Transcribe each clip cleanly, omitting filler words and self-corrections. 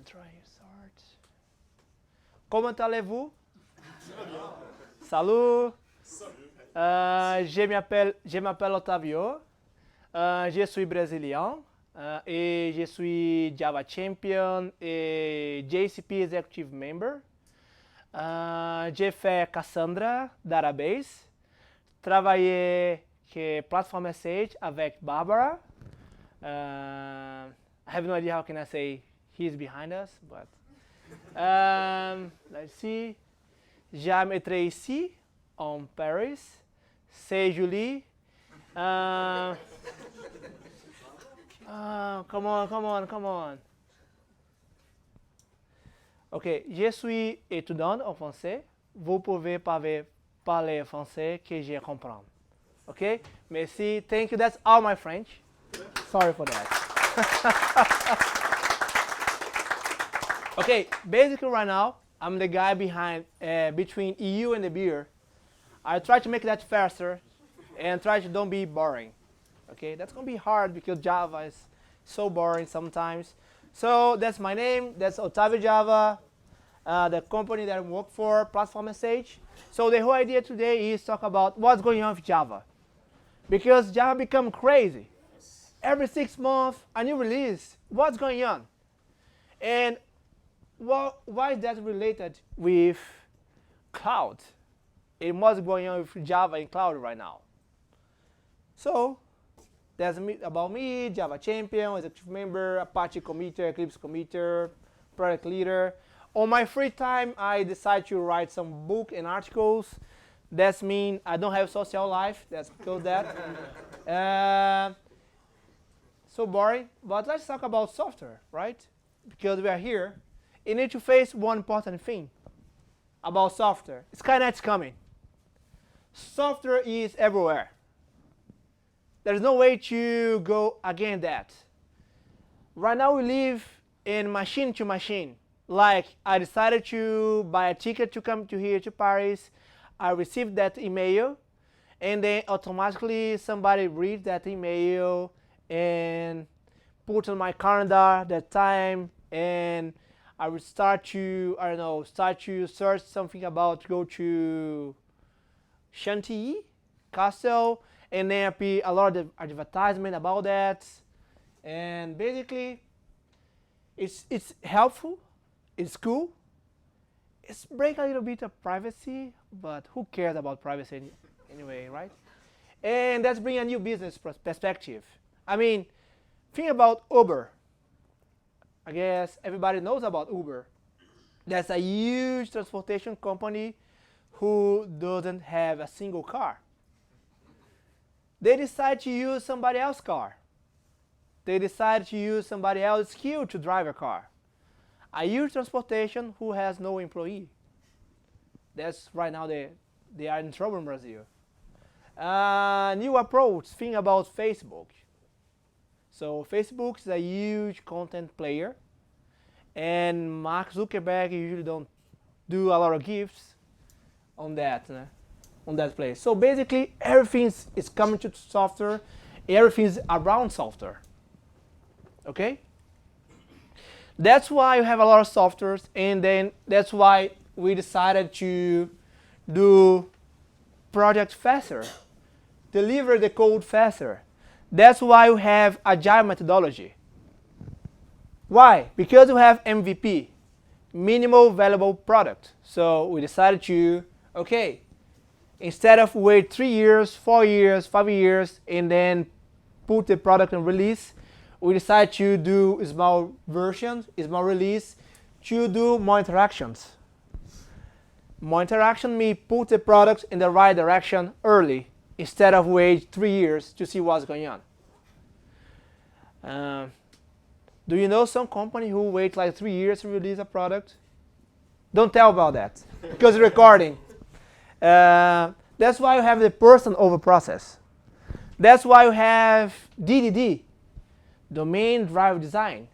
try start. Comment allez-vous? Salut. Je m'appelle Otavio. Je suis brésilien et je suis Java Champion et JCP Executive Member. J'ai fait Cassandra Database. Travaillé que Platform SH avec Barbara. I have no idea how can I say he's behind us, but let's see. J'aime être ici en Paris. C'est Julie. Come on. Ok, je suis étudiant en français. Vous pouvez parler français que je comprends. Ok, merci. Thank you. That's all my French. Sorry for that. Okay, basically right now, I'm the guy between you and the beer. I try to make that faster and try to don't be boring. Okay, that's gonna be hard because Java is so boring sometimes. So that's my name. That's Otavio Java, the company that I work for, Platform SH. So the whole idea today is talk about what's going on with Java. Because Java become crazy. Every 6 months, a new release. What's going on? And why is that related with cloud? And what's going on with Java in cloud right now? So that's about me, Java Champion, Executive Member, Apache Committer, Eclipse Committer, Product Leader. On my free time, I decide to write some book and articles. That means I don't have social life. That's because that. So boring, but let's talk about software, right? Because we are here. You need to face one important thing about software. Skynet's coming. Software is everywhere. There's no way to go against that. Right now we live in machine to machine. Like I decided to buy a ticket to come to here to Paris. I received that email, and then automatically somebody reads that email and put on my calendar that time, and I would start to search something about go to Chantilly Castle, and then appear a lot of advertisement about that, and basically it's helpful, it's cool. It's break a little bit of privacy, but who cares about privacy anyway, right? And that's bring a new business perspective. I mean, think about Uber. I guess everybody knows about Uber. That's a huge transportation company who doesn't have a single car. They decide to use somebody else's car. They decide to use somebody else's skill to drive a car. A huge transportation who has no employee. That's right now they are in trouble in Brazil. New approach, think about Facebook. So Facebook is a huge content player, and Mark Zuckerberg usually don't do a lot of gifts on that place. So basically, everything is coming to software. Everything is around software. Okay. That's why you have a lot of softwares, and then that's why we decided to do project faster, deliver the code faster. That's why we have agile methodology. Why? Because we have MVP, minimal valuable product. So we decided to, okay, instead of wait 3 years, 4 years, 5 years, and then put the product in release, we decided to do small versions, small release, to do more interactions. More interaction means put the product in the right direction early, instead of wait 3 years to see what's going on. Do you know some company who wait like 3 years to release a product? Don't tell about that, because recording. That's why you have the person over process. That's why you have DDD, domain drive design,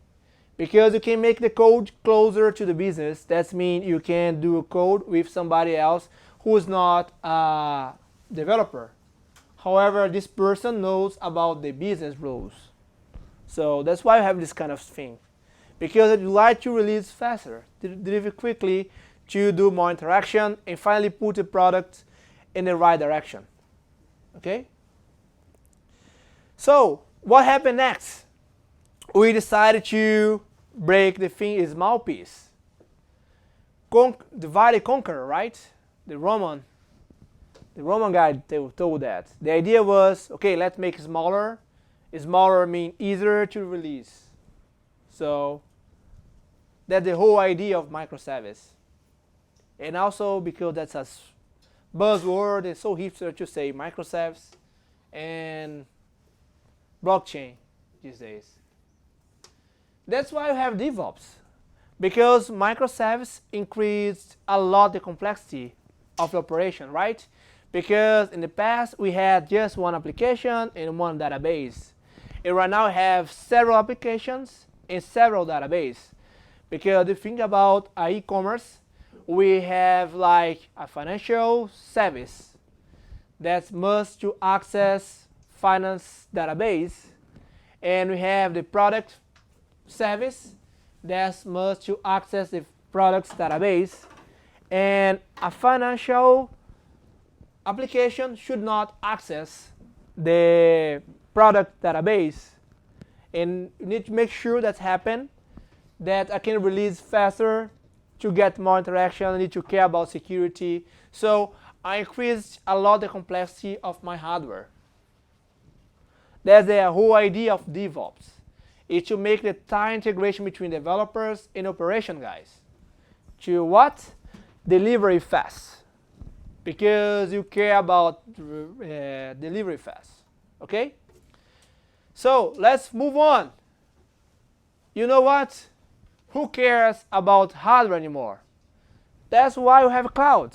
because you can make the code closer to the business. That means you can do a code with somebody else who is not a developer. However, this person knows about the business rules. So that's why I have this kind of thing. because it would like to release faster, to deliver quickly, to do more interaction, and finally put the product in the right direction. Okay? So what happened next? We decided to break the thing in small pieces. Divide and conquer, right? The Roman guy told that. The idea was, okay, let's make it smaller. Smaller means easier to release. So that's the whole idea of microservice. And also because that's a buzzword, it's so hipster to say microservice and blockchain these days. That's why we have DevOps, because microservice increased a lot the complexity of the operation, right? Because in the past we had just one application and one database. And right now we have several applications and several databases. Because if you think about e-commerce, we have like a financial service that must to access finance database, and we have the product service that must to access the products database, and a financial application should not access the product database, and you need to make sure that happens, that I can release faster to get more interaction. I need to care about security. So I increased a lot the complexity of my hardware. That's the whole idea of DevOps, is to make the tight integration between developers and operation guys. To what? Delivery fast. Because you care about delivery fast. Okay? So let's move on. You know what? Who cares about hardware anymore? That's why we have cloud.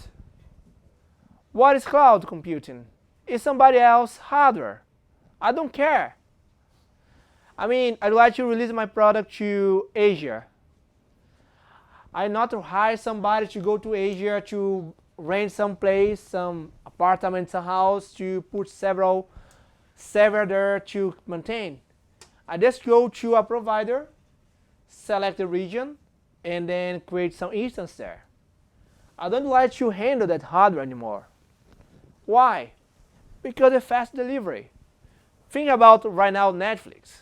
What is cloud computing? It's somebody else's hardware. I don't care. I mean, I'd like to release my product to Asia. I not to hire somebody to go to Asia to rent some place, some apartment, some house, to put several servers there to maintain. I just go to a provider, select the region, and then create some instance there. I don't like to handle that hardware anymore. Why? Because of fast delivery. Think about right now Netflix.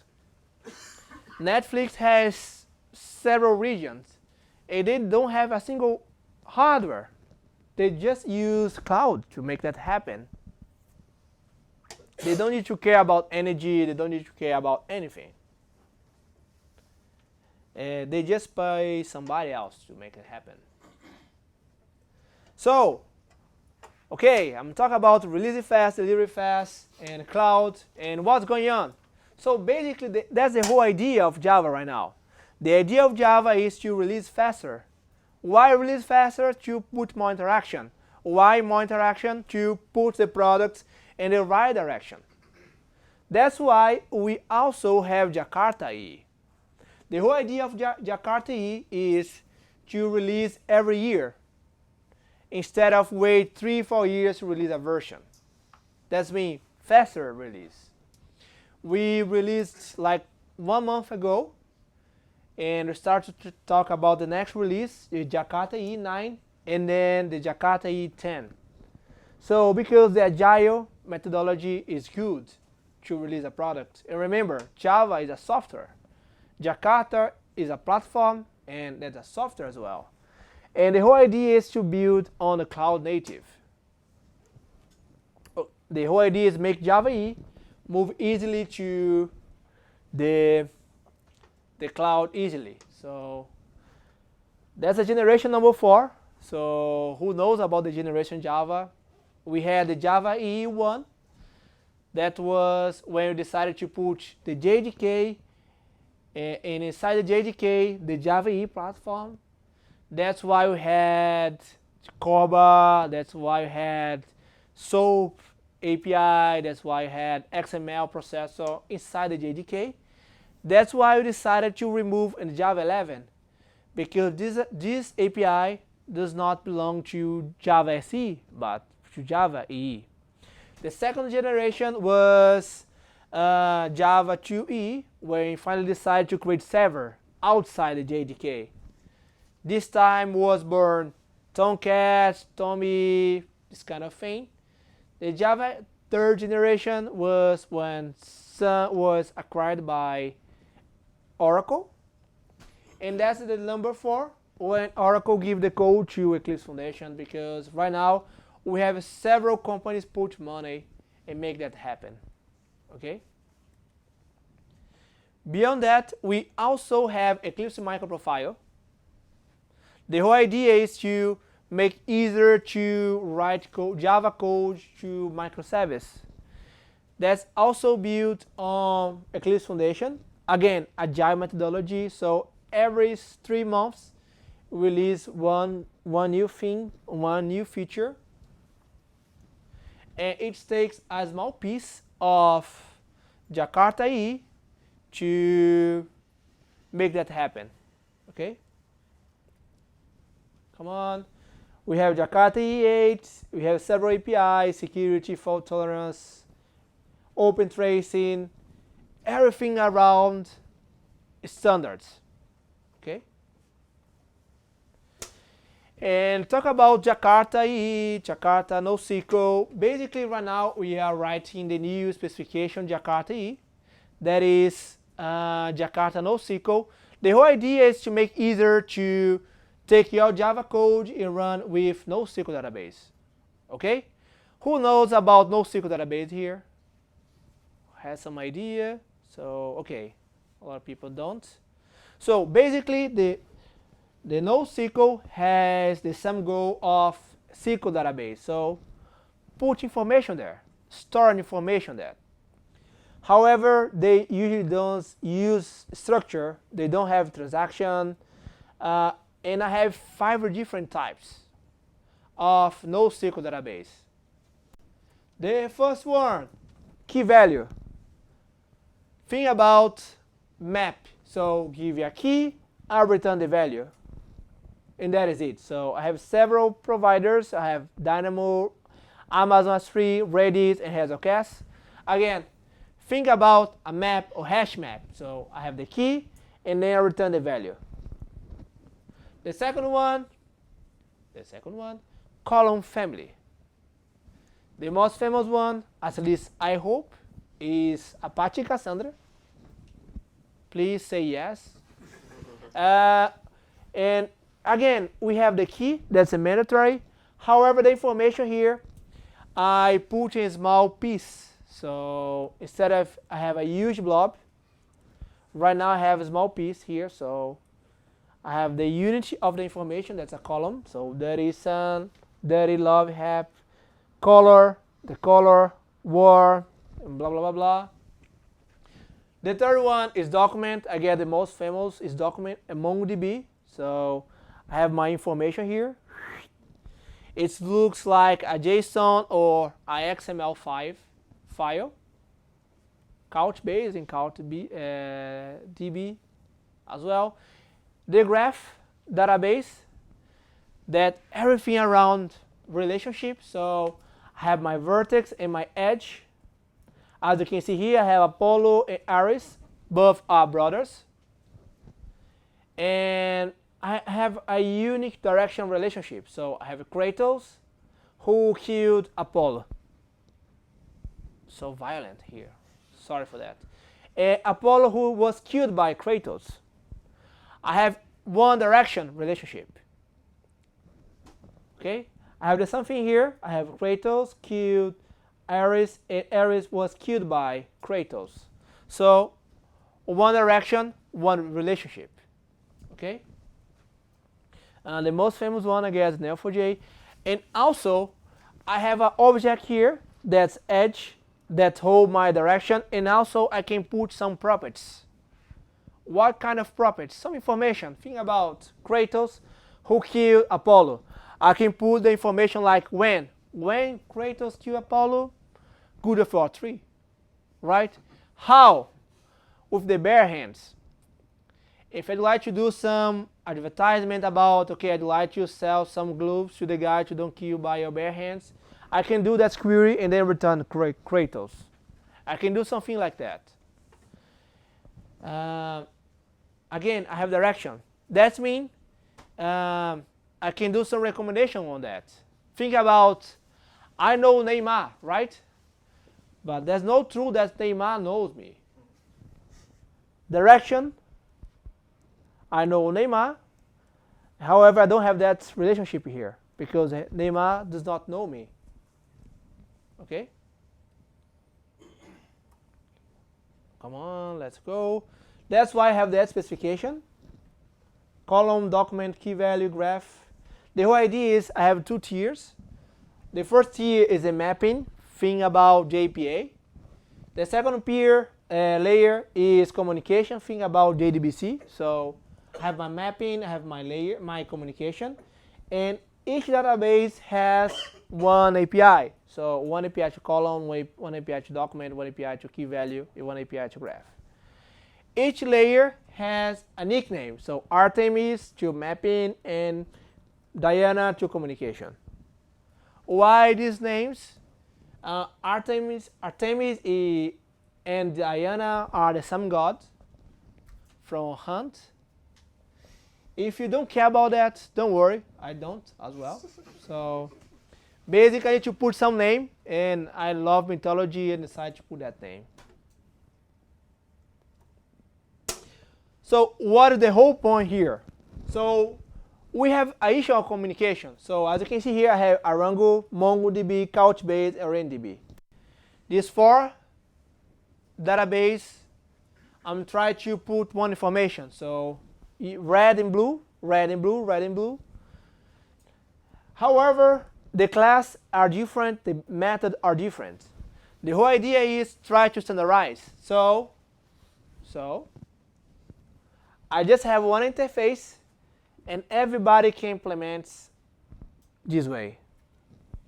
Netflix has several regions, and they don't have a single hardware. They just use cloud to make that happen. They don't need to care about energy. They don't need to care about anything. They just pay somebody else to make it happen. So, okay, I'm talking about releasing fast, delivery fast, and cloud, and what's going on. So basically, that's the whole idea of Java right now. The idea of Java is to release faster. Why release faster? To put more interaction. Why more interaction? To put the products in the right direction. That's why we also have Jakarta EE. The whole idea of Jakarta EE is to release every year instead of wait 3-4 years to release a version. That's mean faster release. We released like 1 month ago, and we started to talk about the next release, the Jakarta EE 9, and then the Jakarta EE 10. So because the agile methodology is good to release a product. And remember, Java is a software. Jakarta is a platform, and that's a software as well. And the whole idea is to build on the cloud native. The whole idea is make Java EE move easily to the cloud easily. So that's a generation number 4. So who knows about the generation Java? We had the Java EE 1. That was when we decided to put the JDK, and inside the JDK, the Java EE platform. That's why we had Corba. That's why we had SOAP API. That's why we had XML processor inside the JDK. That's why we decided to remove in Java 11, because this API does not belong to Java SE, but to Java EE. The second generation was Java 2E, where we finally decided to create server outside the JDK. This time was born Tomcat, Tommy, this kind of thing. The Java third generation was when Sun was acquired by Oracle. And that's the number 4 when Oracle give the code to Eclipse Foundation, because right now we have several companies put money and make that happen. Okay? Beyond that, we also have Eclipse microprofile. The whole idea is to make easier to write code, Java code to microservice. That's also built on Eclipse Foundation. Again, agile methodology. So every 3 months, release one new thing, one new feature. And it takes a small piece of Jakarta EE to make that happen. Okay? Come on. We have Jakarta E8, we have several APIs, security, fault tolerance, open tracing, everything around standards. Okay? And talk about Jakarta EE, Jakarta NoSQL. Basically, right now we are writing the new specification Jakarta EE. That is Jakarta NoSQL. The whole idea is to make easier to take your Java code and run with NoSQL database. Okay? Who knows about NoSQL database here? Has some idea? So, okay, a lot of people don't. So basically, the NoSQL has the same goal of SQL database. So put information there, store information there. However, they usually don't use structure. They don't have transaction. And I have 5 different types of NoSQL database. The first one, key value. Think about map. So give you a key, I'll return the value. And that is it. So I have several providers. I have Dynamo, Amazon S3, Redis, and Hazelcast. Again, think about a map or hash map. So I have the key, and then I return the value. The second one, column family. The most famous one, at least I hope, is Apache Cassandra. Please say yes. And again, we have the key, that's a mandatory. However, the information here, I put in a small piece. So instead of, I have a huge blob, right now I have a small piece here. So I have the unit of the information, that's a column. So dirty sun, dirty love, have, color, the color, war, and blah, blah, blah, blah. The third one is document. Again, the most famous is document among DB. So I have my information here. It looks like a JSON or a XML5 file, Couchbase and DB as well. The graph database, that everything around relationship. So I have my vertex and my edge. As you can see here, I have Apollo and Ares, both are brothers. And I have a unique direction relationship. So I have Kratos, who killed Apollo. So violent here. Sorry for that. Apollo, who was killed by Kratos. I have one direction relationship. Okay? I have the same thing here. I have Kratos killed Ares, and Ares was killed by Kratos. So one direction, one relationship. Okay? The most famous one, I guess, Neo4j. And also, I have an object here that's edge that hold my direction, and also I can put some properties. What kind of properties? Some information. Think about Kratos, who killed Apollo. I can put the information like when. When Kratos killed Apollo, good of war 3, right? How? With the bare hands. If I'd like to do some advertisement about, okay, I'd like to sell some gloves to the guy to don't kill by your bare hands, I can do that query and then return Kratos. I can do something like that. again, I have direction. That means I can do some recommendation on that. Think about, I know Neymar, right? But there's no truth that Neymar knows me. Direction, I know Neymar. However, I don't have that relationship here because Neymar does not know me. Okay? Come on, let's go. That's why I have that specification. Column, document, key value, graph. The whole idea is I have two tiers. The first tier is a mapping, thing about JPA. The second layer is communication, thing about JDBC. So I have my mapping, I have my layer, my communication, and each database has one API. So one API to column, one API to document, one API to key value, and one API to graph. Each layer has a nickname. So Artemis to mapping and Diana to communication. Why these names? Artemis and Diana are the sun gods from Hunt. If you don't care about that, don't worry. I don't as well. So basically to put some name, and I love mythology and decided to put that name. So what is the whole point here? So we have an issue of communication. So as you can see here, I have Arango, MongoDB, Couchbase, and RainDB. These four database, I'm trying to put one information. So red and blue, red and blue, red and blue. However, the class are different, the method are different. The whole idea is try to standardize. So I just have one interface, and everybody can implement this way.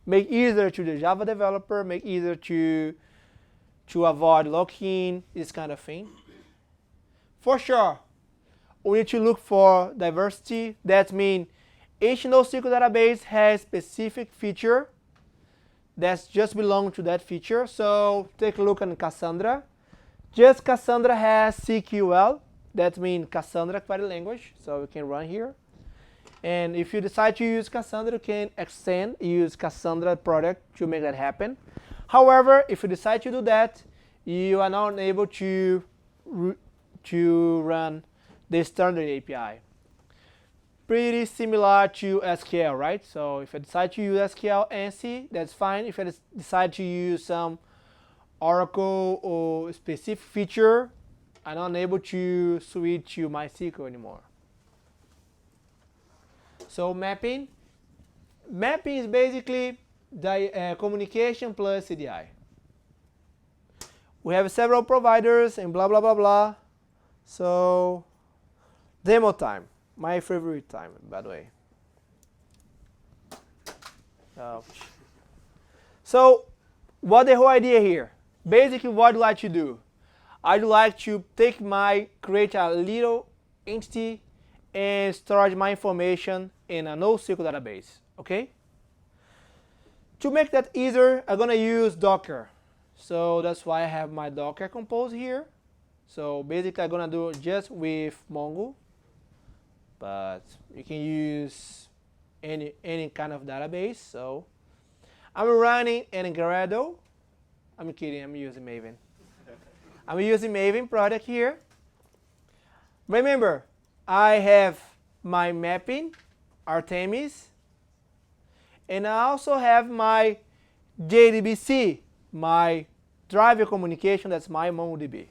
Make easier to the Java developer, make easier to avoid lock-in, this kind of thing. For sure, we need to look for diversity. That means each NoSQL database has specific feature that just belong to that feature. So take a look at Cassandra. Just Cassandra has CQL. That means Cassandra query language. So we can run here. And if you decide to use Cassandra, you can extend, use Cassandra product to make that happen. However, if you decide to do that, you are not able to run the standard API. Pretty similar to SQL, right? So if I decide to use SQL ANSI, that's fine. If I decide to use some Oracle or specific feature, I'm not able to switch to MySQL anymore. So mapping is basically the communication plus CDI. We have several providers and blah, blah, blah, blah. So demo time, my favorite time, by the way. So what the whole idea here? Basically, what do I like to do? I'd like to create a little entity and store my information in a NoSQL database, okay? To make that easier, I'm gonna use Docker. So that's why I have my Docker compose here. So basically I'm gonna do it just with Mongo, but you can use any kind of database. So I'm running in Gradle. I'm kidding, I'm using Maven. I'm using Maven product here. Remember, I have my mapping, Artemis, and I also have my JDBC, my driver communication, that's my MongoDB.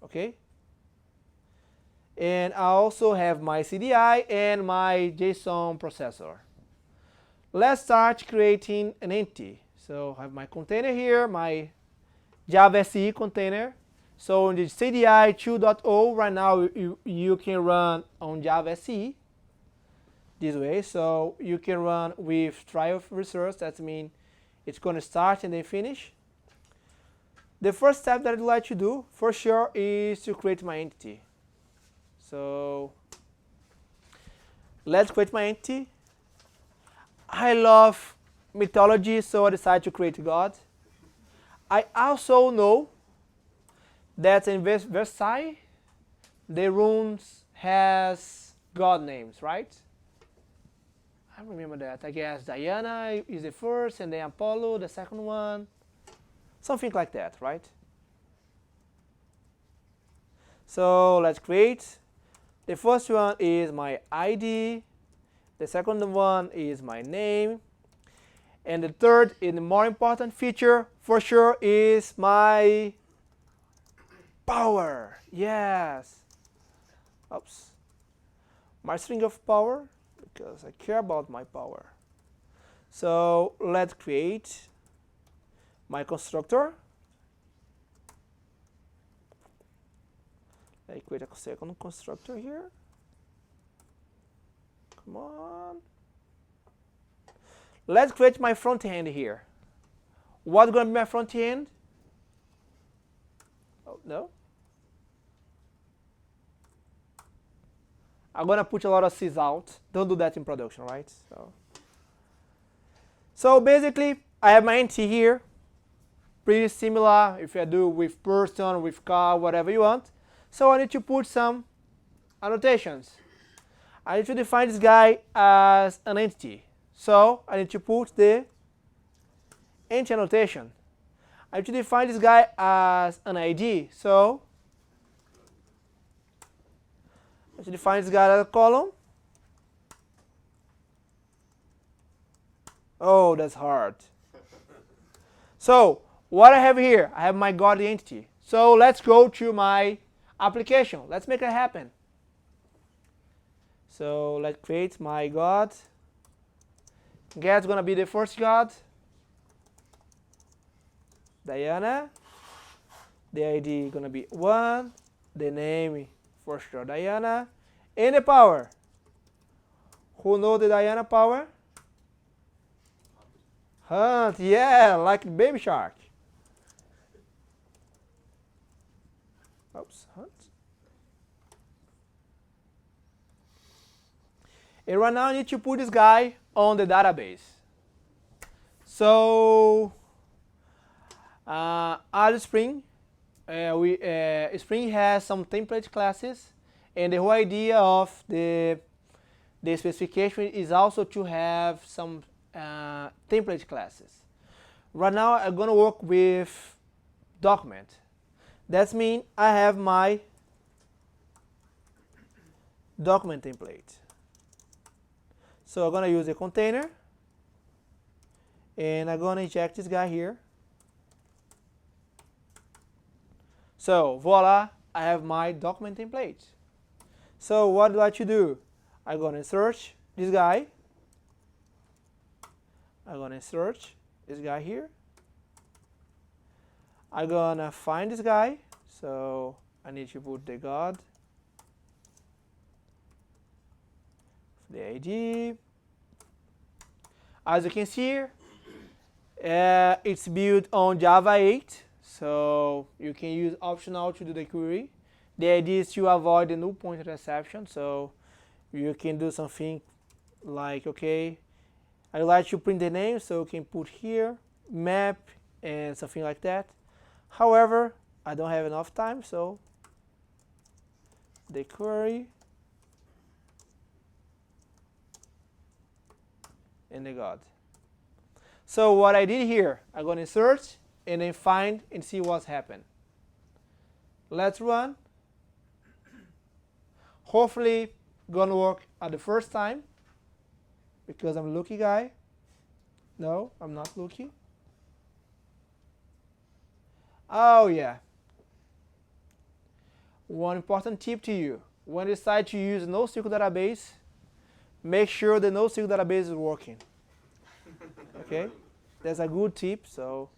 Okay? And I also have my CDI and my JSON processor. Let's start creating an entity. So I have my container here, my Java SE container. So in the CDI 2.0, right now you can run on Java SE this way. So you can run with trial of resource. That means it's going to start and then finish. The first step that I'd like to do, for sure, is to create my entity. So let's create my entity. I love mythology, so I decided to create God. I also know that in Versailles, the runes has god names, right? I remember that. I guess Diana is the first, and then Apollo, the second one. Something like that, right? So let's create. The first one is my ID. The second one is my name. And the third, and the more important feature, for sure, is my power. Yes. Oops. My string of power, because I care about my power. So let's create my constructor. I create a second constructor here. Come on. Let's create my front end here. What's going to be my front end? Oh, no. I'm going to put a lot of C's out. Don't do that in production, right? So basically, I have my entity here. Pretty similar if I do with person, with car, whatever you want. So I need to put some annotations. I need to define this guy as an entity. So I need to put the entity annotation. I need to define this guy as an ID. So I need to define this guy as a column. Oh, that's hard. So what I have here, I have my God entity. So let's go to my application. Let's make it happen. So let's create my God. Get's gonna be the first God. Diana. The ID gonna be 1. The name for sure Diana. And the power. Who knows the Diana power? Hunt, yeah, like Baby Shark. Oops, hunt. And right now I need to put this guy on the database. So as Spring, Spring has some template classes, and the whole idea of the specification is also to have some template classes. Right now I'm going to work with document. That means I have my document template. So I'm going to use a container, and I'm going to inject this guy here. So voila, I have my document template. So what do I to do? I'm going to search this guy. I'm going to search this guy here. I'm going to find this guy. So I need to put the God, the ID. As you can see here, it's built on Java 8. So you can use optional to do the query. The idea is to avoid the null pointer exception. So you can do something like, okay, I like to print the name, so you can put here map and something like that. However, I don't have enough time, so the query and the God. So what I did here, I'm going to search and then find and see what's happened. Let's run. Hopefully gonna work at the first time because I'm a lucky guy. No, I'm not lucky. Oh yeah. One important tip to you. When you decide to use NoSQL database, make sure the NoSQL database is working. Okay? That's a good tip. So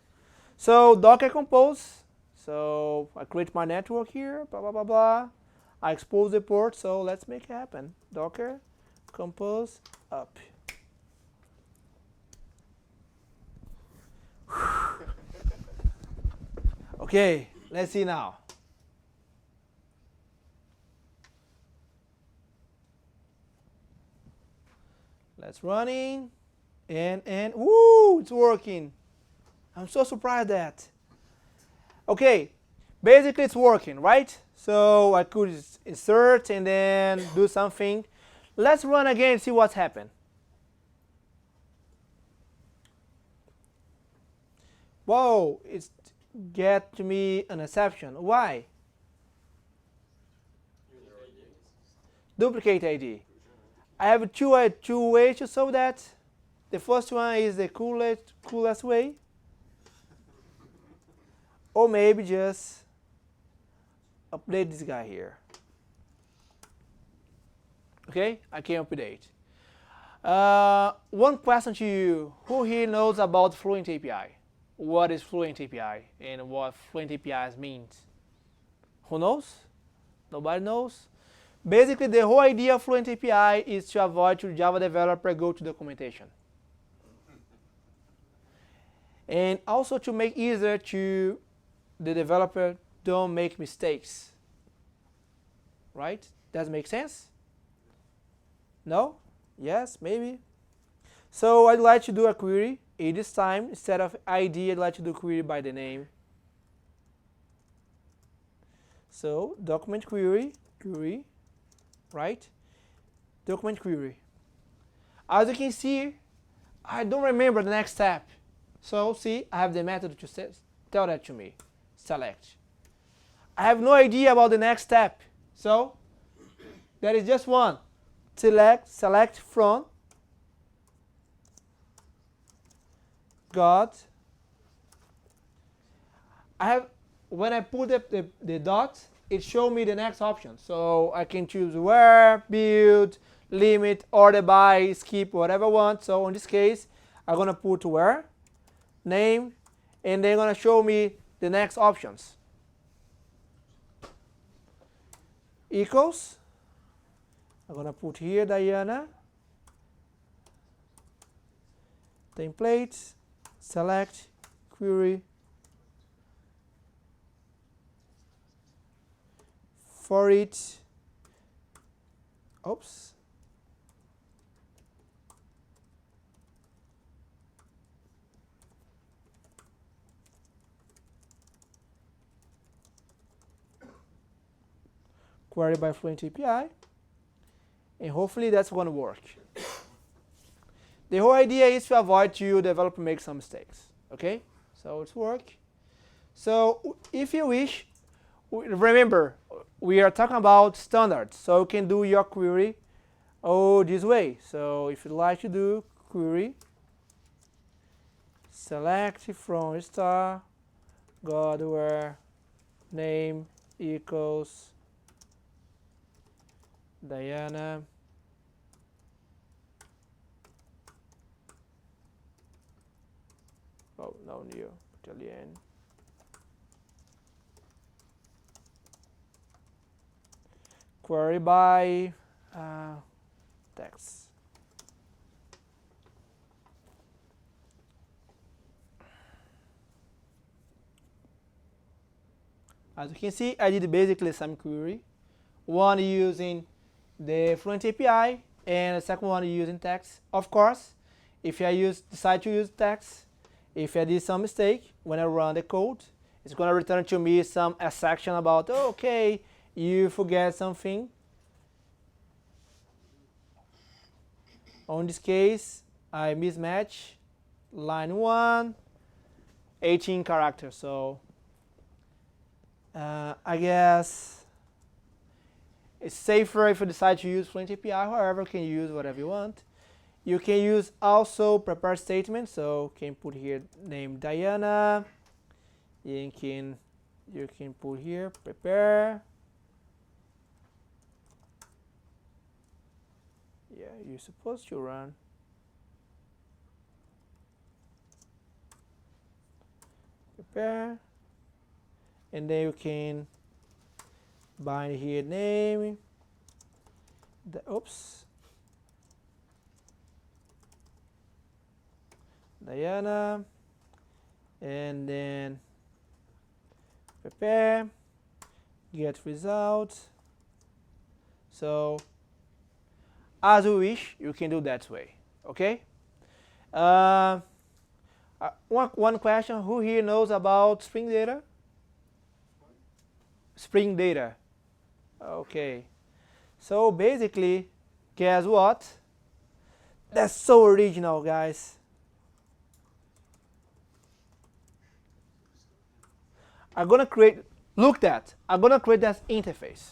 Docker compose. So I create my network here, blah, blah, blah, blah. I expose the port, so let's make it happen. Docker compose up. Okay, let's see now. Let's running, and woo, it's working. I'm so surprised that. Okay, Basically, it's working, right? So I could insert and then do something. Let's run again and see what's happened. Whoa, it's get to me an exception. Why? Duplicate ID. I have two ways to solve that. The first one is the coolest way. Or maybe just update this guy here. Okay, I can update. One question to you: who here knows about Fluent API? What is Fluent API and what Fluent APIs means? Who knows? Nobody knows? Basically, the whole idea of Fluent API is to avoid to Java developer go to documentation. And also to make easier to the developer don't make mistakes. Right? Does it make sense? No? Yes? Maybe? So I'd like to do a query. And this time, instead of ID, I'd like to do query by the name. So document query, right? Document query. As you can see, I don't remember the next step. So see, I have the method to tell that to me. Select. I have no idea about the next step. So there is just one. Select from God. When I put the dot, it shows me the next option. So I can choose where, build, limit, order by, skip, whatever I want. So in this case, I'm going to put where, name, and they're going to show me the next options. Equals. I'm going to put here Diana. Template. Select. Query. For it. Oops. Query by Fluent API. And hopefully that's going to work. The whole idea is to avoid you developer make some mistakes. Okay? So it's work. So if you wish, remember, we are talking about standards. So you can do your query this way. So if you'd like to do query, select from star, God where, name equals Diana. Oh, no new, Italian. Query by text. As you can see, I did basically some query. One using the Fluent API, and the second one using text. Of course, if I decide to use text, if I did some mistake, when I run the code, it's going to return to me some section about, oh, okay, you forget something. On this case, I mismatch line 1, 18 characters. So I guess it's safer if you decide to use Fluent API. However, you can use whatever you want. You can use also prepare statement. So you can put here name Diana. You can put here prepare. Yeah, you're supposed to run. Prepare. And then you can bind here name. Diana. And then prepare. Get result. So as you wish, you can do that way. Okay? One question, who here knows about string data? Spring data. Okay. So basically, guess what? That's so original, guys. I'm gonna create, look that, I'm gonna create that interface.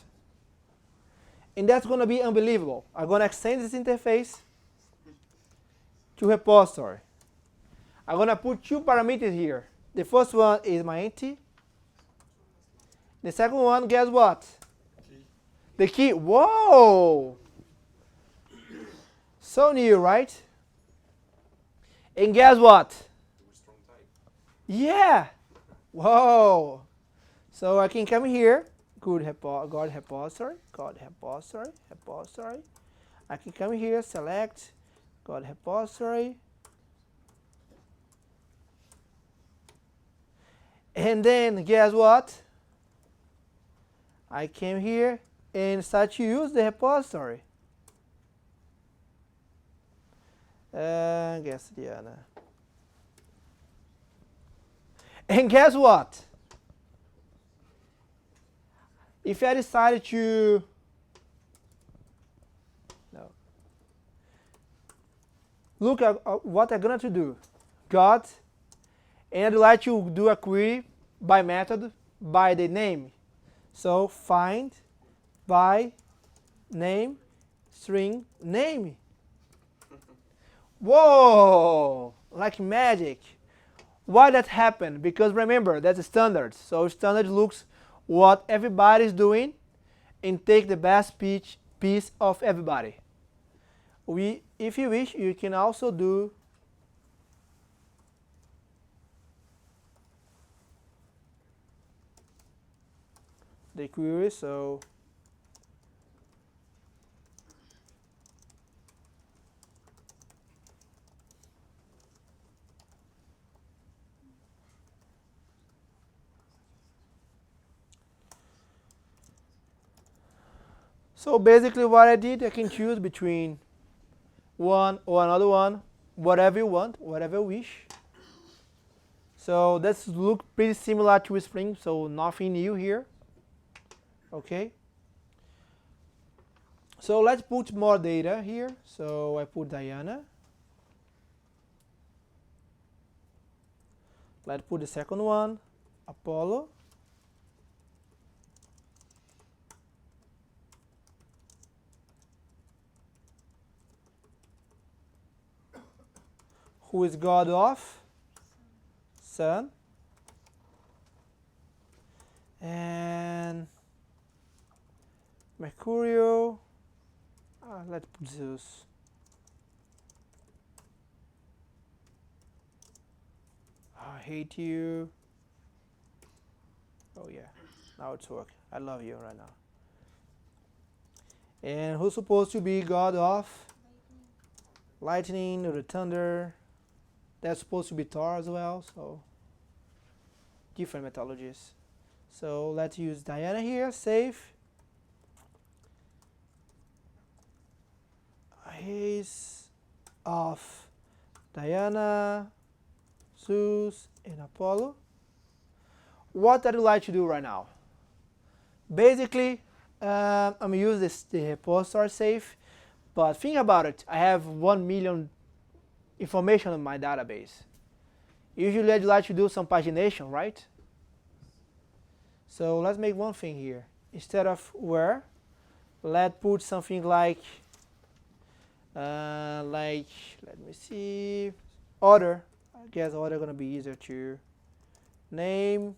And that's gonna be unbelievable. I'm gonna extend this interface to repository. I'm gonna put two parameters here. The first one is my entity. The second one, guess what? Key. The key. Whoa! So new, right? And guess what? Yeah. Whoa. So I can come here. God repository. I can come here, select God repository. And then guess what? I came here and start to use the repository. Guess Diana. And guess what? If I decided to look at what I'm going to do, got, and I'd like to do a query by method by the name. So find by name string name. Whoa, like magic. Why that happened? Because remember, that's a standard. So standard looks what everybody's doing and take the best piece of everybody. If you wish, you can also do the query. So basically what I did, I can choose between one or another one, whatever you want, whatever you wish. So that's look pretty similar to Spring, so nothing new here. Okay. So let's put more data here. So I put Diana. Let's put the second one, Apollo. Who is god of sun, and Mercurio. Let's put Zeus. I hate you. Oh yeah, now it's working. I love you right now. And who's supposed to be god of lightning or the thunder? That's supposed to be Thor as well, so different mythologies. So let's use Diana here, save. Ace of Diana, Zeus, and Apollo. What I'd like to do right now? Basically, I'm going to use the repository save, but think about it. I have 1 million information on my database. Usually I'd like to do some pagination, right? So let's make one thing here. Instead of where, let's put something like, let me see, order. I guess order gonna be easier to name.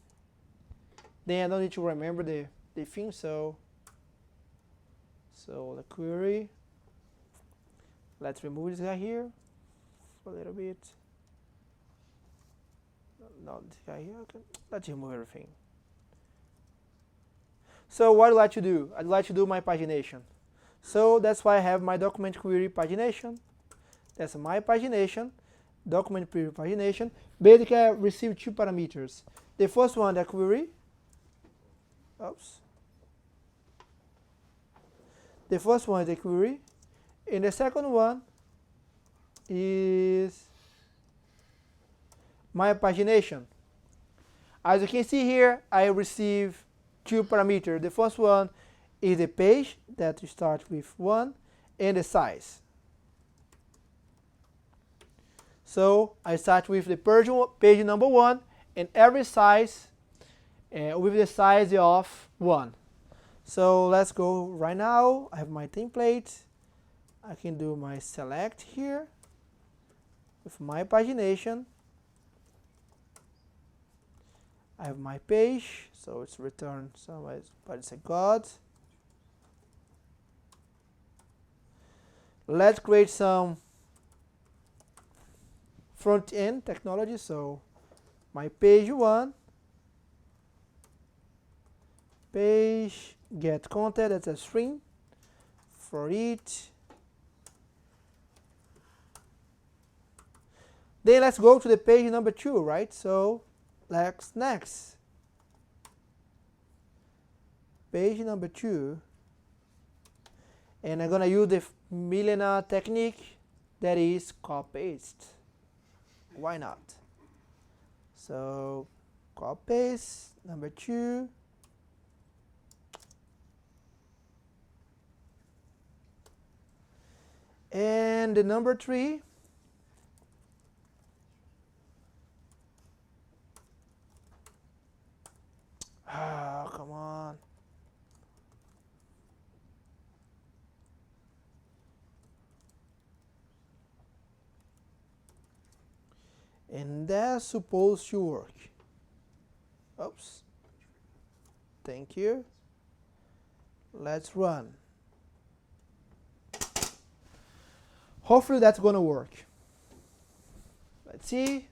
Then I don't need to remember the thing, so the query. Let's remove this guy here for a little bit. Not this guy here. Okay. Let's remove everything. So what I'd like to do? I'd like to do my pagination. So that's why I have my document query pagination. That's my pagination, document query pagination. Basically, I receive two parameters. The first one, the query. Oops. The first one is the query, and the second one is my pagination. As you can see here, I receive two parameters. The first one is the page that you start with 1 and the size. So I start with the page number 1 and every size with the size of 1. So let's go right now. I have my template. I can do my select here with my pagination. I have my page, so it's returned somewhere, but it's a God. Let's create some front-end technology. So my page 1, page get content, that's a string for it. Then let's go to the page number 2, right? So let's next. Page number 2. And I'm gonna use the millennial technique, that is copy paste. Why not? So copy paste number 2. And the number 3. Ah, come on. And that's supposed to work. Oops. Thank you. Let's run. Hopefully that's going to work. Let's see.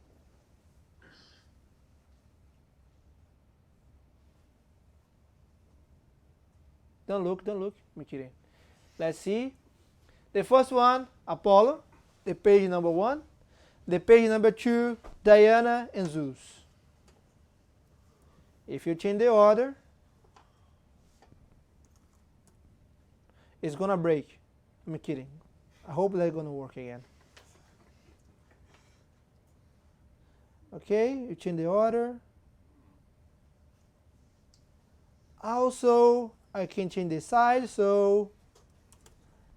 Don't look, don't look. I'm kidding. Let's see. The first one, Apollo. The page number 1. The page number 2, Diana and Zeus. If you change the order, it's gonna break. I'm kidding. I hope that's gonna work again. Okay, you change the order. Also, I can change the size, so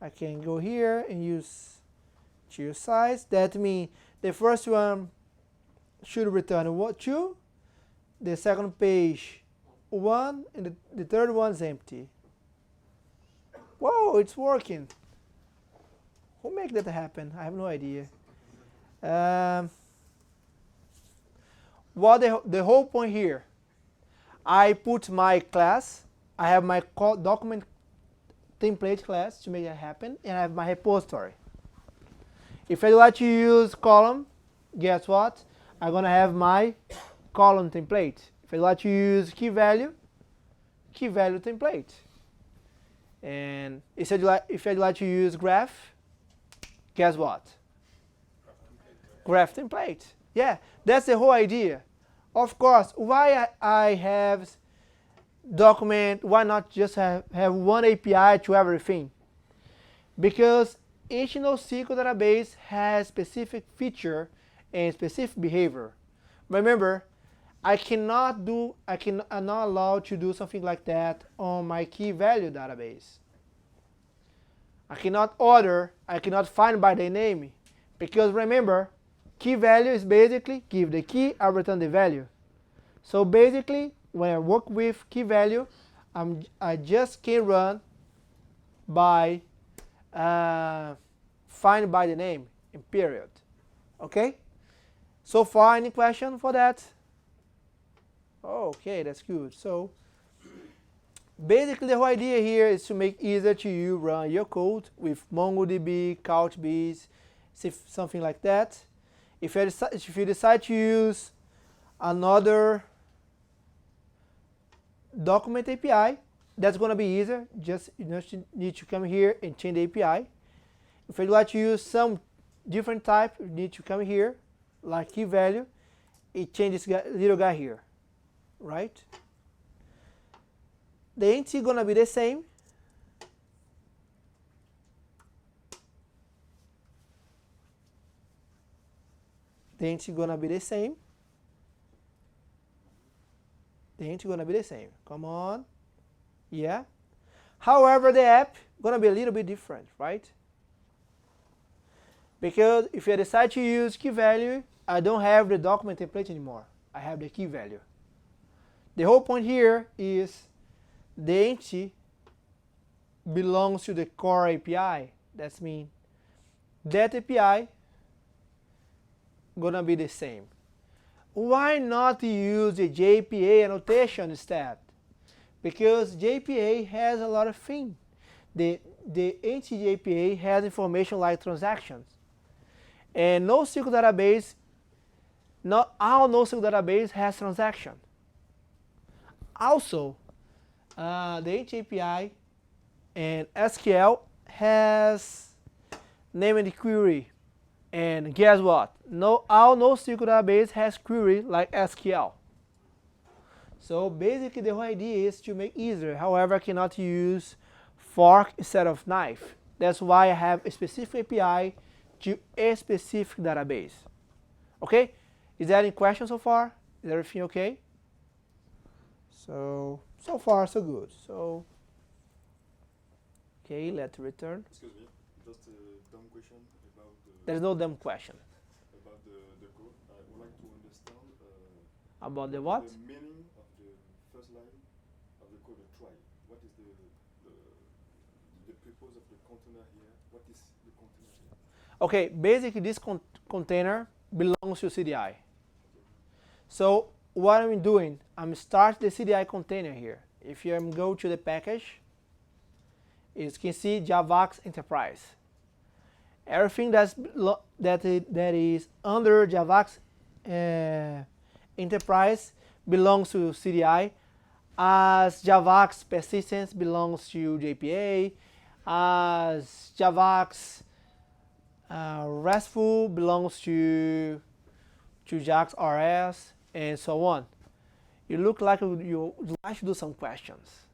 I can go here and use choose size. That means the first one should return 2, the second page 1, and the third one's empty. Whoa, it's working. Who make that happen? I have no idea. What the whole point here, I put my class, I have my document template class to make that happen, and I have my repository. If I like to use column, guess what? I'm gonna have my column template. If I like to use key value template. And if I'd like to use graph, guess what? Graph template. Yeah, that's the whole idea. Of course, why I have document, why not just have one API to everything? Because each NoSQL database has specific feature and specific behavior. Remember, I'm not allowed to do something like that on my key value database. I cannot find by the name, because remember, key value is basically give the key, I return the value. So basically, when I work with key value, I just can run by find by the name in period. Okay? So far, any question for that? Okay, that's good. So basically, the whole idea here is to make it easier to you run your code with MongoDB, Couchbase, something like that. If you decide to use another document API, that's going to be easier. Just you need to come here and change the API. If you'd like to use some different type, you need to come here, like key value. It changes this little guy here, right? The int is going to be the same. The int is going to be the same. The the int is gonna be the same. Come on, yeah. However, the app gonna be a little bit different, right? Because if I decide to use key value, I don't have the document template anymore. I have the key value. The whole point here is the entity belongs to the core API. That means that API gonna be the same. Why not use the JPA annotation instead? Because JPA has a lot of things. The entity JPA has information like transactions. And NoSQL database, not all NoSQL database has transaction. Also, the entity API and SQL has name and query. And guess what? All NoSQL database has query like SQL. So basically the whole idea is to make easier. However, I cannot use fork instead of knife. That's why I have a specific API to a specific database. Okay? Is there any questions so far? Is everything okay? So far so good. So, okay, let's return. Excuse me, just a dumb question about There's no dumb question. about the code. I would like to understand About the what? the meaning of the first line of the code, try. What is the purpose of the container here? What is the container here? Okay, basically this container belongs to CDI. Okay. So what I'm doing, I'm start the CDI container here. If you go to the package, you can see JavaX Enterprise. Everything that is under JavaX Enterprise belongs to CDI, as JavaX Persistence belongs to JPA, as JavaX RESTful belongs to JAX RS, and so on. You look like you would like to do some questions.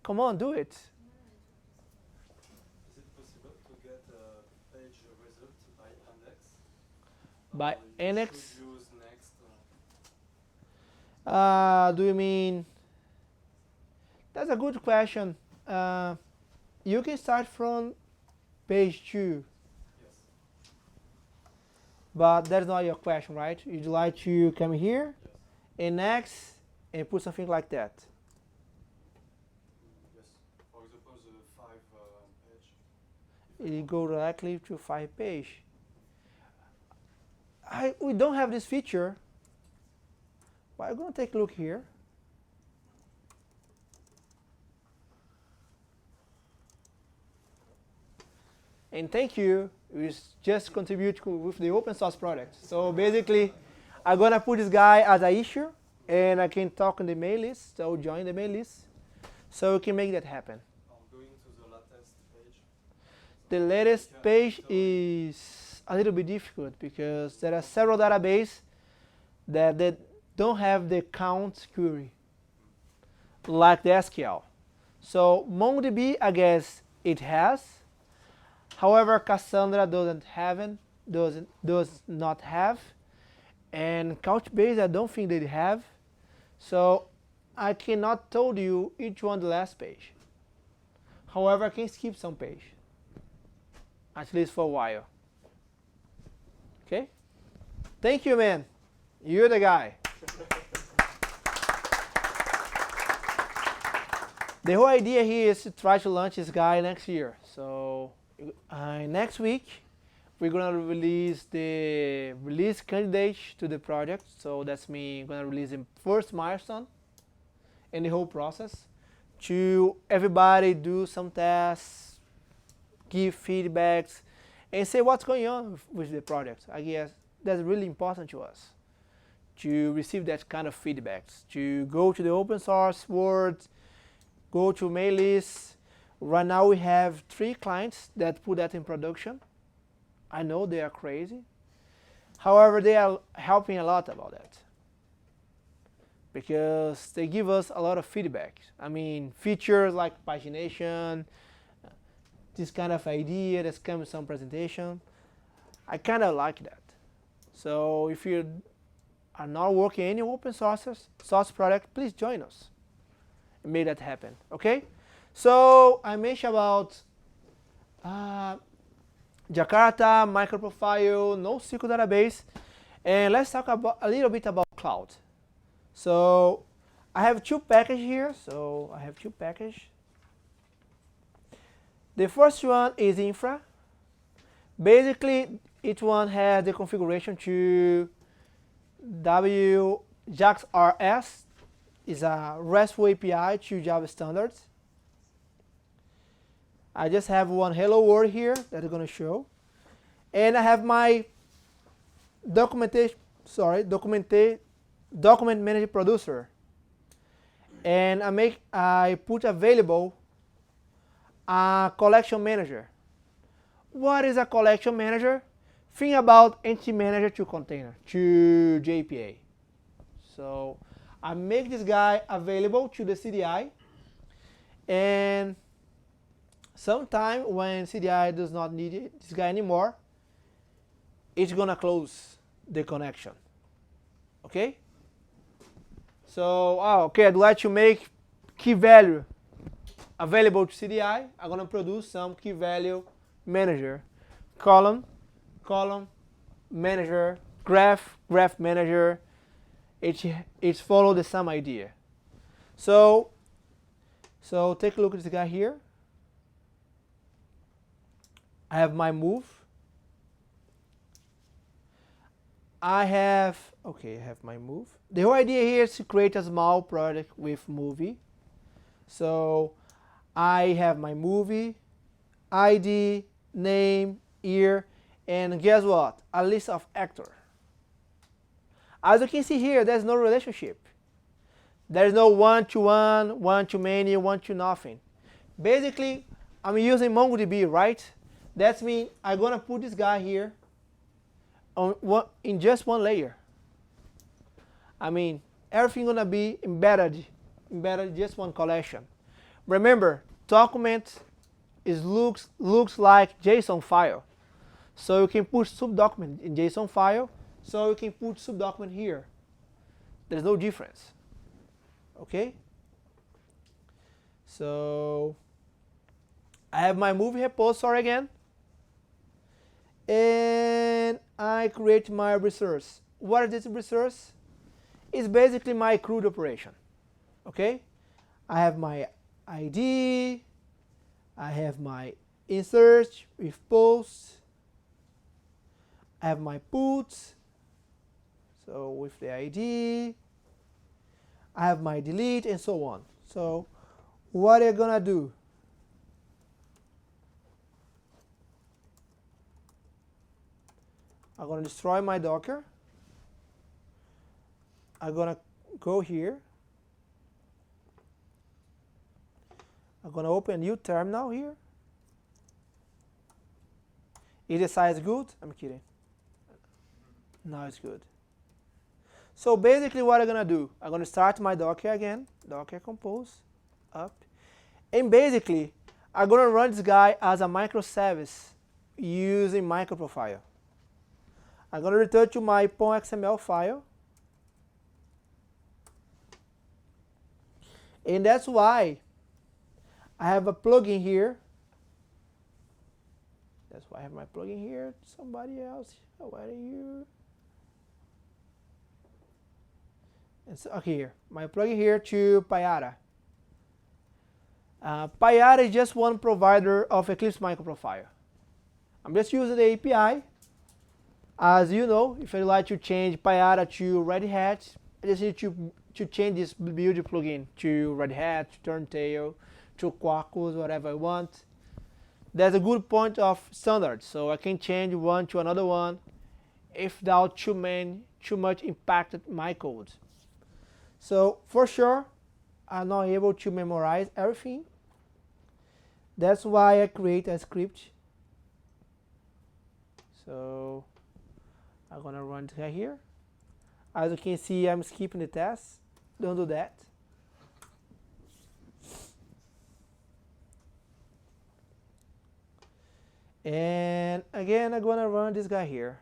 Come on, do it. Is it possible to get a page result by index? By index? Should use next. Do you mean? That's a good question. You can start from page 2. Yes. But that's not your question, right? You'd like to come here, Yes. and next, and put something like that. Yes. For example, the 5 page. You go directly to 5 page. We don't have this feature, but I'm going to take a look here. And thank you. We just contribute with the open source project. So basically, I'm going to put this guy as an issue, and I can talk on the mail list, so join the mail list. So we can make that happen. I'm going to the latest page. The latest page is a little bit difficult because there are several databases that don't have the count query, like the SQL. So MongoDB, I guess it has. However, Cassandra does not have, and Couchbase I don't think they have. So I cannot tell you each one the last page. However, I can skip some page, at least for a while. Okay? Thank you, man. You're the guy. The whole idea here is to try to launch this guy next year. So next week, we're going to release the release candidate to the project. So that's me going to release the first milestone in the whole process. To everybody do some tests, give feedbacks, and say what's going on with the project. I guess that's really important to us, to receive that kind of feedbacks, to go to the open source world, go to mail lists. Right now we have 3 clients that put that in production. I know they are crazy. However, they are helping a lot about that, because they give us a lot of feedback. I mean, features like pagination, this kind of idea that's come with some presentation. I kind of like that. So if you are not working any open source project, please join us and make that happen. Okay? So I mentioned about Jakarta, microprofile, NoSQL database, and let's talk about a little bit about cloud. So I have two packages here. So I have two packages. The first one is infra. Basically, each one has the configuration to JAX-RS is a RESTful API to Java standards. I just have one hello world here that I'm going to show. And I have my document manager producer. And I put available a collection manager. What is a collection manager? Think about entity manager to container, to JPA. So I make this guy available to the CDI, and sometime when CDI does not need this guy anymore, it's gonna close the connection. Okay? So, okay, I'd like to make key value available to CDI. I'm gonna produce some key value manager, column manager, graph manager. It's follow the same idea. So take a look at this guy here. I have my move. I have my move. The whole idea here is to create a small project with movie. So I have my movie, ID, name, year, and guess what? A list of actor. As you can see here, there's no relationship. There's no one-to-one, one-to-many, one-to-nothing. Basically, I'm using MongoDB, right? That means I'm going to put this guy here in just one layer. I mean, everything going to be embedded in just one collection. Remember, document looks like JSON file. So you can put subdocument in JSON file. So you can put subdocument here. There's no difference. Okay? So I have my movie repository again. And I create my resource. What is this resource? It's basically my CRUD operation. Okay? I have my ID. I have my insert with post. I have my puts. So with the ID. I have my delete and so on. So what are you gonna do? I'm gonna destroy my Docker. I'm gonna go here. I'm gonna open a new terminal here. Is the size good? I'm kidding. No, it's good. So basically what I'm gonna do, I'm gonna start my Docker again, Docker compose, up. And basically, I'm gonna run this guy as a microservice using microprofile. I'm gonna return to my .xml file. And that's why I have a plugin here. That's why I have my plugin here. Somebody else, where are you? And so, okay, here, my plugin here to Payara. Payara is just one provider of Eclipse microprofile. I'm just using the API. As you know, if I'd like to change Payara to Red Hat, I just need to change this build plugin to Red Hat, to Turntail, to Quarkus, whatever I want. There's a good point of standards, so I can change one to another one without too much impacted my code. So for sure, I'm not able to memorize everything. That's why I create a script. So I'm gonna run this guy here. As you can see, I'm skipping the test. Don't do that. And again, I'm gonna run this guy here.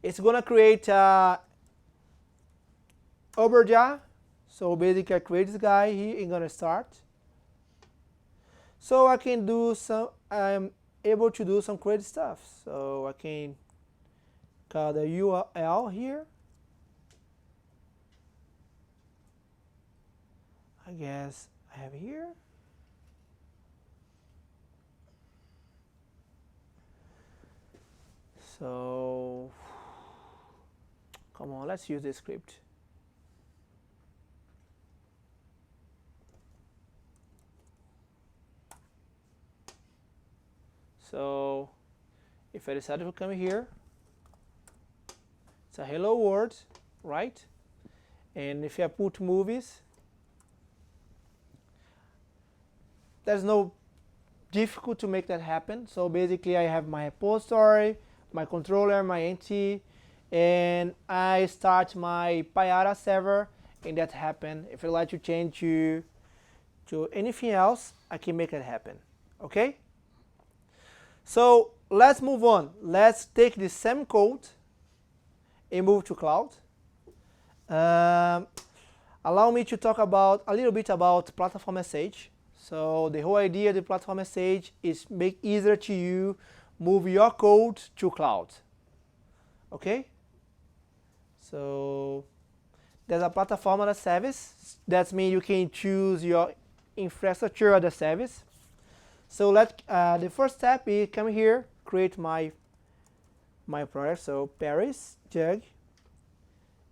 It's gonna create overja. So basically I create this guy here and gonna start. So I can do some, I'm able to do some crazy stuff. So I can call the URL here. I guess I have here. So come on, let's use this script. So if I decide to come here, it's a hello world, right? And if I put movies, there's no difficult to make that happen. So basically I have my repository, my controller, my entity, and I start my Payara server, and that happen. If I like to change to anything else, I can make it happen. Okay? So let's move on. Let's take the same code and move to cloud. Allow me to talk about a little bit about platform message. So the whole idea of the platform message is make easier to you move your code to cloud. Okay? So there's a platform as a service. That means you can choose your infrastructure as a service. So the first step is come here, create my project. So Paris, JUG,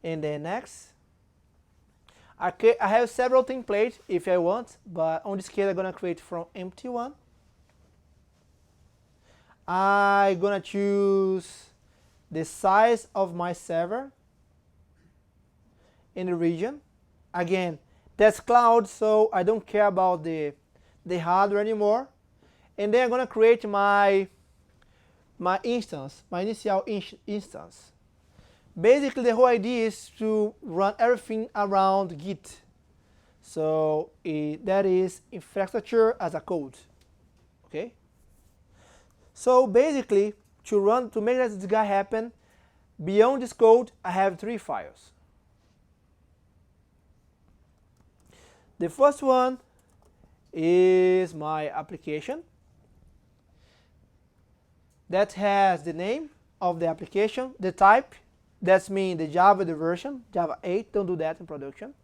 and then next. I have several templates if I want, but on this case I'm gonna create from empty one. I'm gonna choose the size of my server in the region. Again, that's cloud, so I don't care about the hardware anymore. And then I'm gonna create my instance, my initial instance. Basically, the whole idea is to run everything around Git. So that is infrastructure as a code. Okay. So basically, to make this guy happen, beyond this code, I have 3 files. The first one is my application. That has the name of the application, the type. That's mean the Java, the version, Java 8, don't do that in production.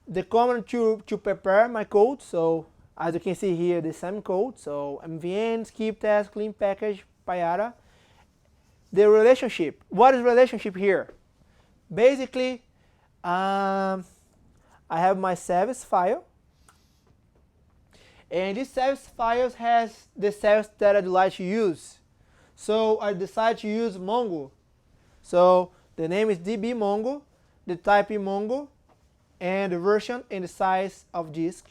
The command to prepare my code, so as you can see here, the same code, so mvn, skip test, clean package, Payara. The relationship, what is relationship here? Basically, I have my service file, and this service file has the service that I'd like to use. So I decide to use Mongo. So the name is db Mongo, the type is Mongo, and the version and the size of disk.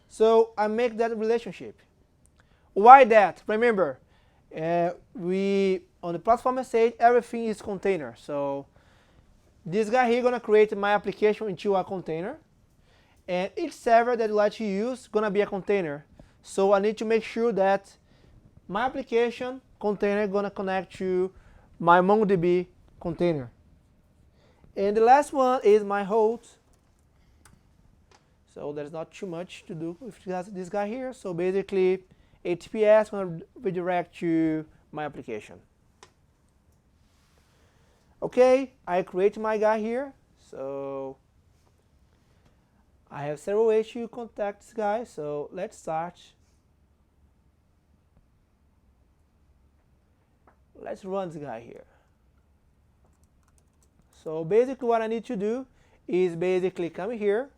So I make that relationship. Why that? Remember, on the platform message, everything is container. So this guy here gonna create my application into a container, and each server that I like to use gonna be a container. So I need to make sure that my application container gonna connect to my MongoDB container. And the last one is my host. So there's not too much to do with this guy here. So basically, HTTPS gonna redirect to my application. Okay, I create my guy here. So I have several ways to contact this guy. So let's start. Let's run this guy here. So basically what I need to do is basically come here,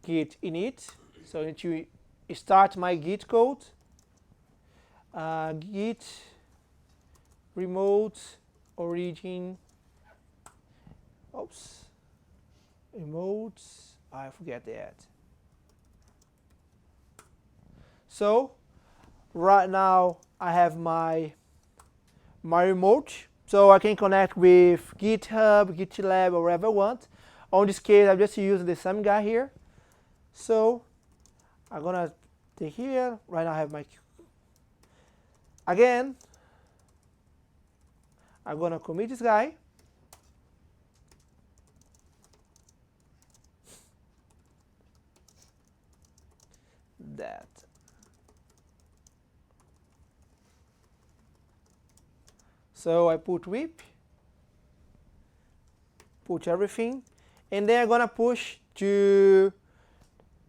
git init. So I need to start my git code, git remote origin, remote, I forget that. So right now I have my remote, so I can connect with GitHub, GitLab, or wherever I want. On this case, I'm just using the same guy here. So I'm gonna take here. Right now I have my, again, I'm gonna commit this guy. That. So I put whip, put everything, and then I'm gonna push to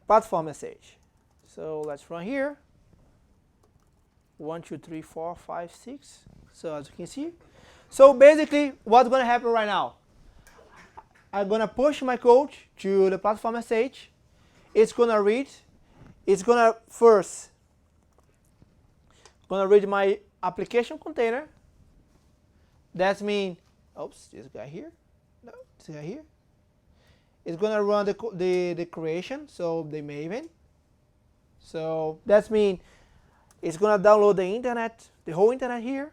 platform message. So let's run here. 1, 2, 3, 4, 5, 6. So as you can see. So basically, what's gonna happen right now? I'm gonna push my code to the platform message. It's gonna read. It's gonna first read my application container. That means, oops, this guy here. No, this guy here. It's gonna run the creation, so the Maven. So that means it's gonna download the internet, the whole internet here.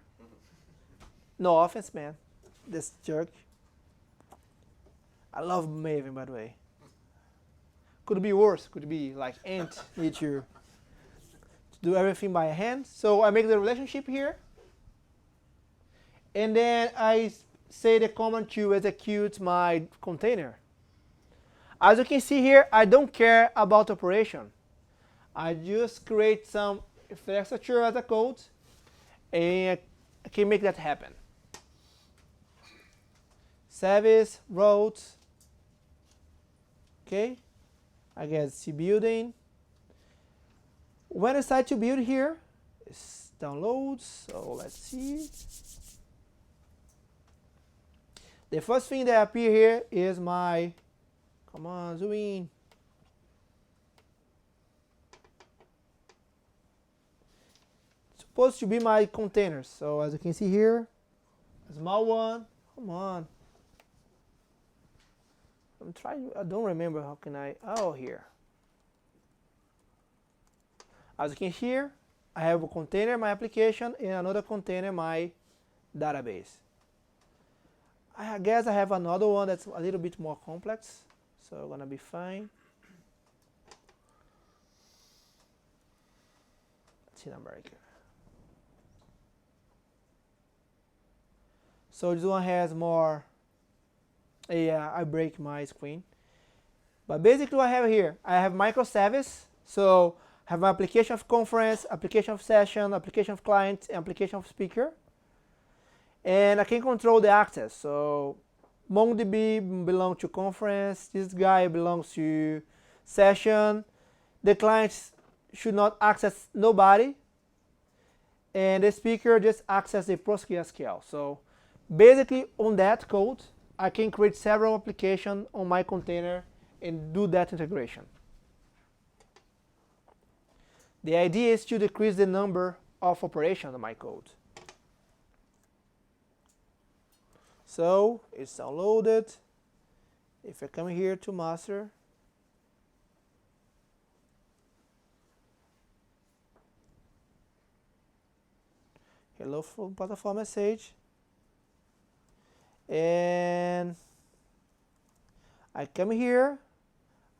No offense, man. This jerk. I love Maven, by the way. Could be worse. Could be like Ant need to do everything by hand. So I make the relationship here. And then I say the command to execute my container. As you can see here, I don't care about operation. I just create some infrastructure as a code, and I can make that happen. Service, routes, okay. I guess C building. When I start to build here, it's downloads. So let's see. The first thing that appear here is my, come on, zoom in. It's supposed to be my containers. So as you can see here, a small one. Come on. I'm trying, I don't remember how can I, oh, here. As you can see here, I have a container, my application, and another container, my database. I guess I have another one that's a little bit more complex, so I'm gonna be fine. Latin America. So this one has more. Yeah, I break my screen. But basically what I have here, I have microservice. So I have my application of conference, application of session, application of client, and application of speaker. And I can control the access. So MongoDB belongs to conference. This guy belongs to session. The client should not access nobody. And the speaker just access the PostgreSQL. So basically on that code, I can create several applications on my container and do that integration. The idea is to decrease the number of operations on my code. So it's downloaded. If I come here to master, hello from platform message, and I come here,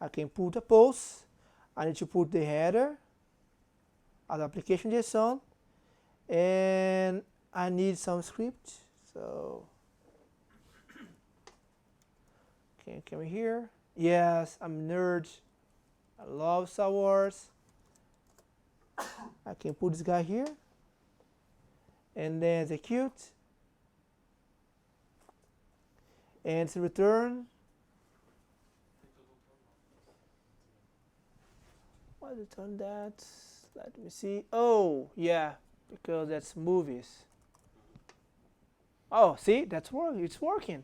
I can put a post, I need to put the header of the application JSON, and I need some script, so can come here. Yes, I'm a nerd. I love Star Wars. I can put this guy here and then execute and to return. Why return that? Let me see. Oh, yeah, because that's movies. Oh, see, that's working. It's working.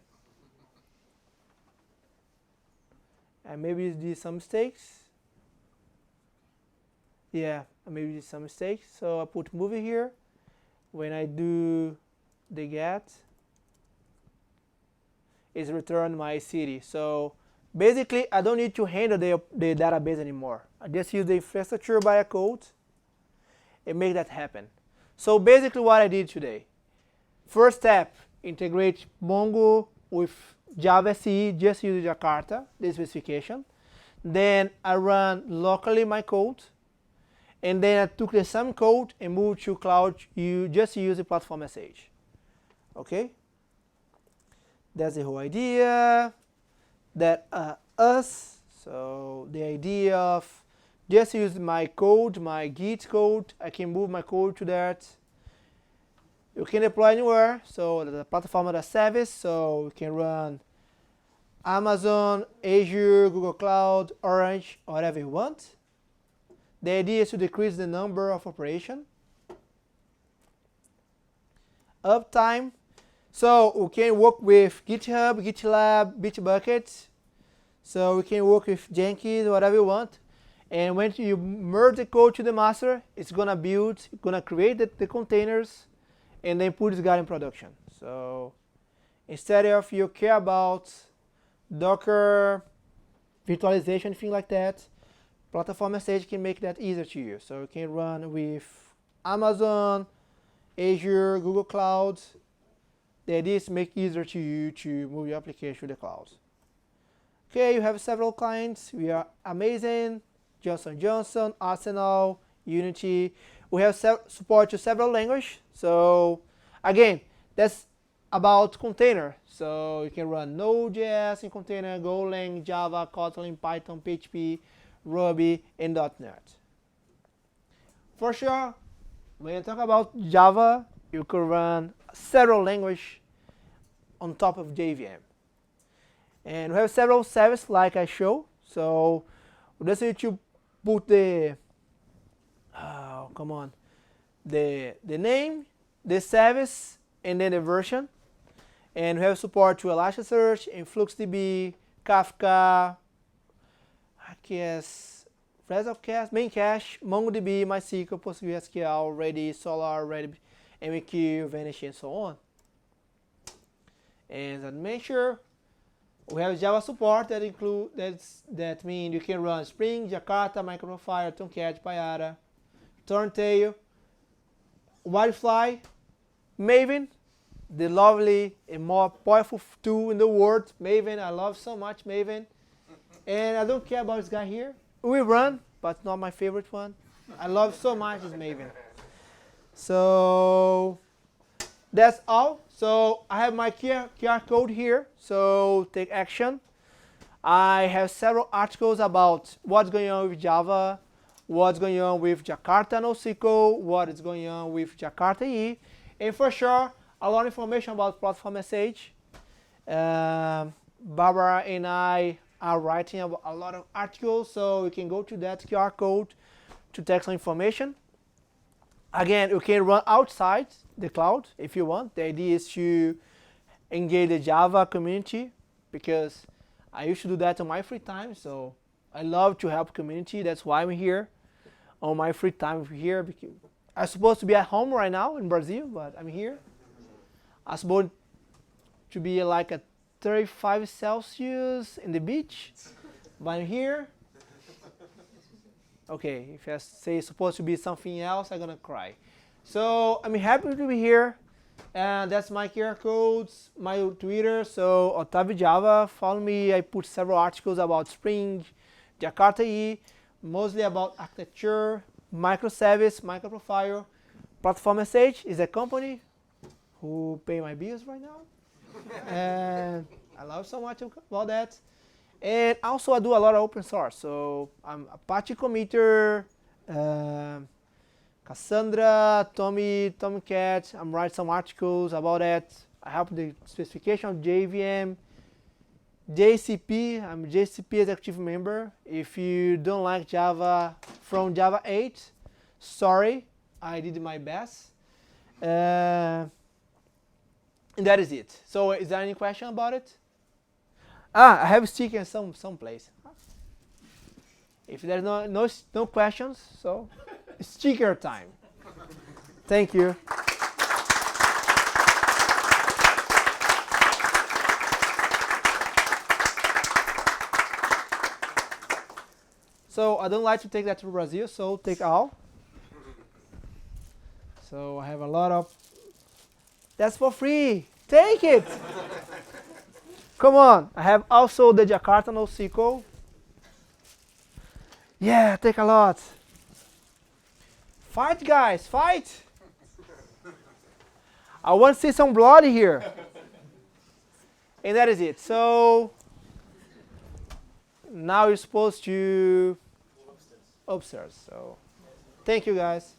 And maybe it did some mistakes. Yeah, maybe did some mistakes. So I put movie here. When I do the get, it's return my city. So basically, I don't need to handle the database anymore. I just use the infrastructure by a code and make that happen. So basically what I did today. First step, integrate Mongo with Java SE, just use Jakarta, the specification. Then I run locally my code. And then I took the same code and moved to cloud. You just use the platform message. Okay? That's the whole idea. That us, so the idea of just use my code, my Git code. I can move my code to that. You can deploy anywhere. So the platform as a service. So you can run Amazon, Azure, Google Cloud, Orange, whatever you want. The idea is to decrease the number of operation. Uptime. So we can work with GitHub, GitLab, Bitbucket. So we can work with Jenkins, whatever you want. And when you merge the code to the master, it's gonna build, gonna create the containers, and then put this guy in production. So instead of you care about Docker, virtualization, thing like that, Platform Message can make that easier to you. So you can run with Amazon, Azure, Google Cloud. The idea is to make it easier to you to move your application to the cloud. Okay, you have several clients. We are amazing. Johnson & Johnson, Arsenal, Unity. We have support to several languages. So again, that's about container. So you can run Node.js in container, Golang, Java, Kotlin, Python, PHP, Ruby, and .NET. For sure, when you talk about Java, you can run several languages on top of JVM. And we have several services like I show. So we just need to put the the name, the service, and then the version. And we have support to Elasticsearch, InfluxDB, Kafka, AKS, Resolvecast, Maincache, MongoDB, MySQL, PostgreSQL, Redis, Solar, MQ, Vanish, and so on. And as I mentioned, we have Java support that means you can run Spring, Jakarta, Microprofile, Tomcat, Payara, Turntail, Wildfly, Maven, the lovely and more powerful tool in the world. Maven, I love so much Maven. And I don't care about this guy here. We run, but not my favorite one. I love so much this Maven. So that's all. So I have my QR code here. So take action. I have several articles about what's going on with Java, what's going on with Jakarta NoSQL, what is going on with Jakarta E, and for sure, a lot of information about Platform Message. Barbara and I are writing a lot of articles, so you can go to that QR code to take some information. Again, you can run outside the cloud if you want. The idea is to engage the Java community, because I used to do that on my free time. So I love to help community. That's why I'm here on my free time here. Because I'm supposed to be at home right now in Brazil, but I'm here. I'm supposed to be like at 35 Celsius in the beach, but I'm here. Okay, if I say it's supposed to be something else, I'm gonna cry. So I'm happy to be here, and that's my QR codes, my Twitter. So Otavio Java, follow me. I put several articles about Spring, Jakarta E, mostly about architecture, microservice, microprofile. Platform Message is a company who pay my bills right now, and I love so much about that. And also I do a lot of open source. So I'm Apache committer, Cassandra, Tomcat. I'm writing some articles about that. I help the specification of JVM, JCP. I'm JCP executive member. If you don't like Java from Java 8, sorry, I did my best. And that is it. So is there any question about it? I have a sticker in some place. If there's no questions, so sticker time. Thank you. So I don't like to take that to Brazil, so take all. So I have a lot of. That's for free. Take it. Come on, I have also the Jakarta NoSQL. Yeah, take a lot. Fight, guys, fight. I want to see some blood here. And that is it. So now you're supposed to upstairs. So thank you guys.